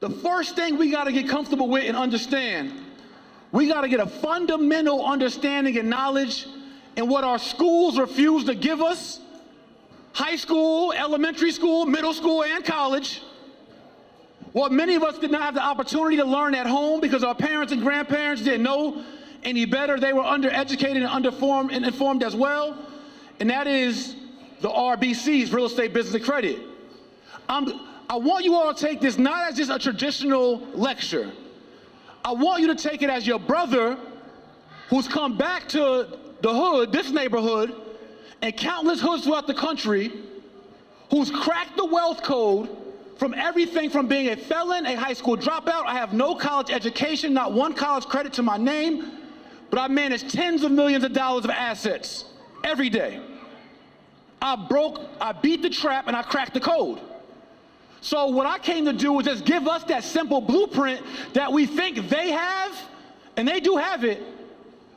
the first thing we got to get comfortable with and understand, we got to get a fundamental understanding and knowledge in what our schools refuse to give us, high school, elementary school, middle school, and college. What many of us did not have the opportunity to learn at home because our parents and grandparents didn't know any better. They were undereducated and informed as well. And that is the RBCs, real estate, business, and credit. I want you all to take this not as just a traditional lecture. I want you to take it as your brother who's come back to the hood, this neighborhood, and countless hoods throughout the country, who's cracked the wealth code from everything from being a felon, a high school dropout. I have no college education, not one college credit to my name, but I manage tens of millions of dollars of assets every day. I beat the trap, and I cracked the code. So what I came to do was just give us that simple blueprint that we think they have, and they do have it,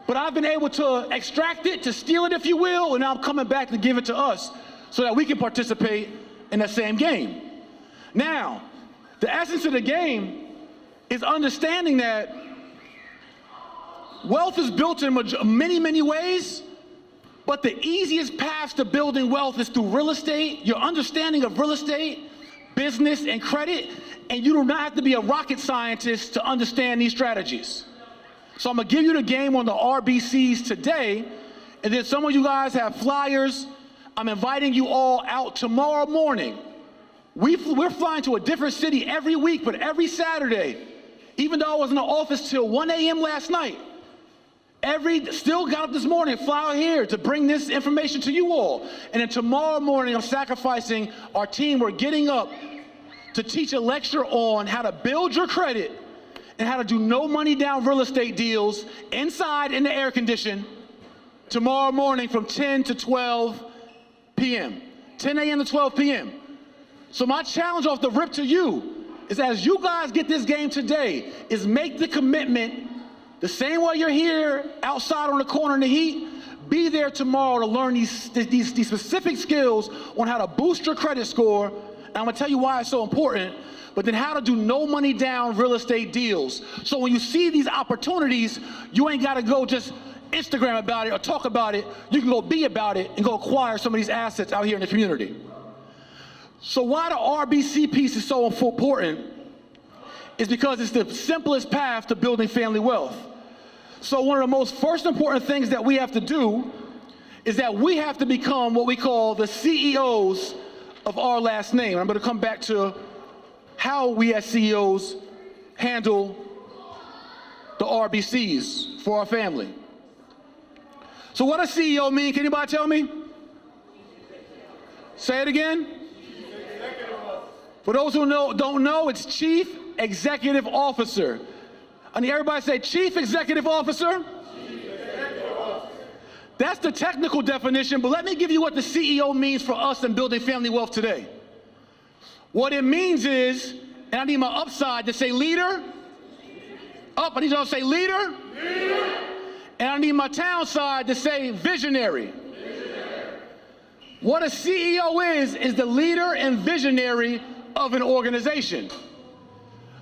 but I've been able to extract it, to steal it, if you will, and now I'm coming back to give it to us so that we can participate in that same game. Now, the essence of the game is understanding that wealth is built in many, many ways, but the easiest path to building wealth is through real estate, your understanding of real estate, business, and credit, and you do not have to be a rocket scientist to understand these strategies. So I'm gonna give you the game on the RBCs today, and then some of you guys have flyers. I'm inviting you all out tomorrow morning. We're flying to a different city every week, but every Saturday, even though I was in the office till 1 a.m. last night, still got up this morning, fly out here to bring this information to you all. And then tomorrow morning, I'm sacrificing our team. We're getting up to teach a lecture on how to build your credit and how to do no money down real estate deals inside in the air condition tomorrow morning from 10 to 12 p.m., 10 a.m. to 12 p.m. So my challenge off the rip to you is, as you guys get this game today, is make the commitment the same way you're here outside on the corner in the heat. Be there tomorrow to learn these specific skills on how to boost your credit score. And I'm gonna tell you why it's so important, but then how to do no money down real estate deals. So when you see these opportunities, you ain't gotta go just Instagram about it or talk about it. You can go be about it and go acquire some of these assets out here in the community. So why the RBC piece is so important is because it's the simplest path to building family wealth. So one of the most first important things that we have to do is that we have to become what we call the CEOs of our last name. I'm going to come back to how we as CEOs handle the RBCs for our family. So what does CEO mean? Can anybody tell me? Say it again. For those who don't know, it's Chief Executive Officer. I need everybody to say Chief Executive Officer. Chief Executive Officer. That's the technical definition, but let me give you what the CEO means for us in building family wealth today. What it means is, and I need my upside to say leader. Up, I need y'all to say leader. Leader. And I need my town side to say visionary. Visionary. What a CEO is the leader and visionary of an organization.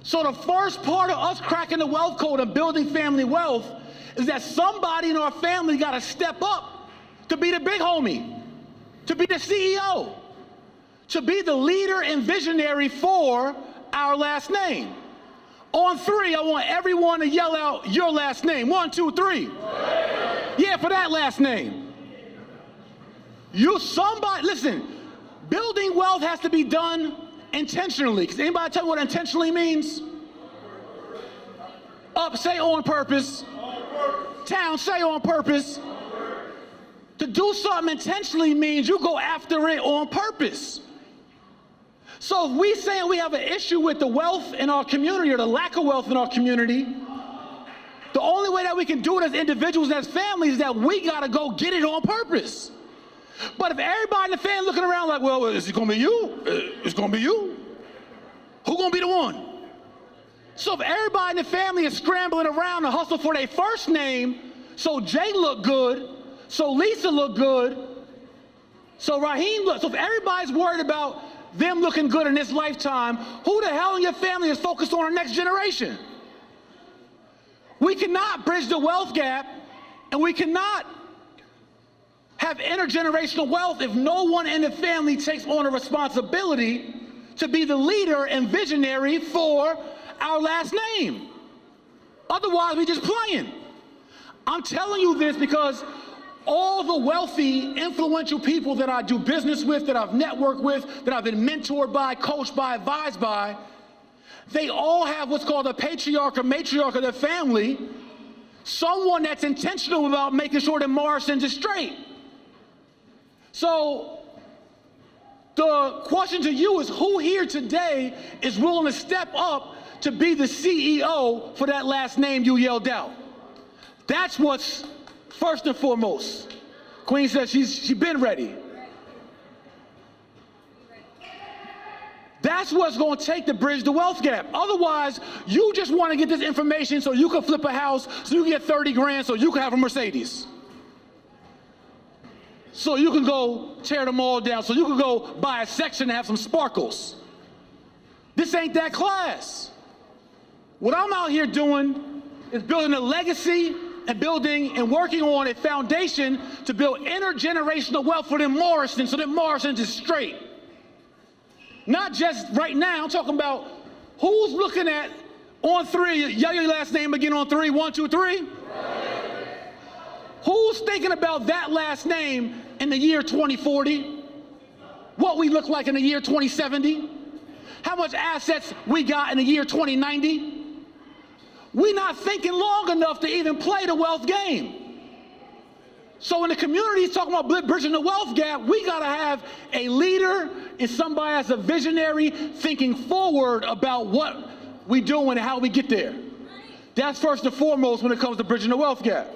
So the first part of us cracking the wealth code and building family wealth is that somebody in our family got to step up to be the big homie, to be the CEO, to be the leader and visionary for our last name. On three, I want everyone to yell out your last name. 1, 2, 3. Yeah, for that last name. Listen, building wealth has to be done intentionally. Can anybody tell me what intentionally means? Up, say on purpose. Town, say on purpose. To do something intentionally means you go after it on purpose. So if we say we have an issue with the wealth in our community or the lack of wealth in our community, the only way that we can do it as individuals and as families is that we gotta go get it on purpose. But if everybody in the family looking around like, well, is it gonna be you? It's gonna be you. Who gonna be the one? So if everybody in the family is scrambling around to hustle for their first name, so Jay look good, so Lisa look good, so Raheem look, so if everybody's worried about them looking good in this lifetime, who the hell in your family is focused on our next generation? We cannot bridge the wealth gap, and we cannot have intergenerational wealth if no one in the family takes on a responsibility to be the leader and visionary for our last name. Otherwise, we're just playing. I'm telling you this because all the wealthy, influential people that I do business with, that I've networked with, that I've been mentored by, coached by, advised by, they all have what's called a patriarch or matriarch of their family, someone that's intentional about making sure that Morrison's is straight. So the question to you is, who here today is willing to step up to be the CEO for that last name you yelled out? That's what's first and foremost. Queen says she's been ready. That's what's going to take to bridge the wealth gap. Otherwise, you just want to get this information so you can flip a house, so you can get 30 grand, so you can have a Mercedes. So you can go tear them all down, so you can go buy a section and have some sparkles. This ain't that class. What I'm out here doing is building a legacy and building and working on a foundation to build intergenerational wealth for them Morrison, so that Morrison's is straight. Not just right now, I'm talking about who's looking at on three, yell your last name again on three, 1, 2, 3. Who's thinking about that last name in the year 2040? What we look like in the year 2070? How much assets we got in the year 2090? We're not thinking long enough to even play the wealth game. So when the community is talking about bridging the wealth gap, we gotta have a leader and somebody that's a visionary thinking forward about what we doing and how we get there. That's first and foremost when it comes to bridging the wealth gap.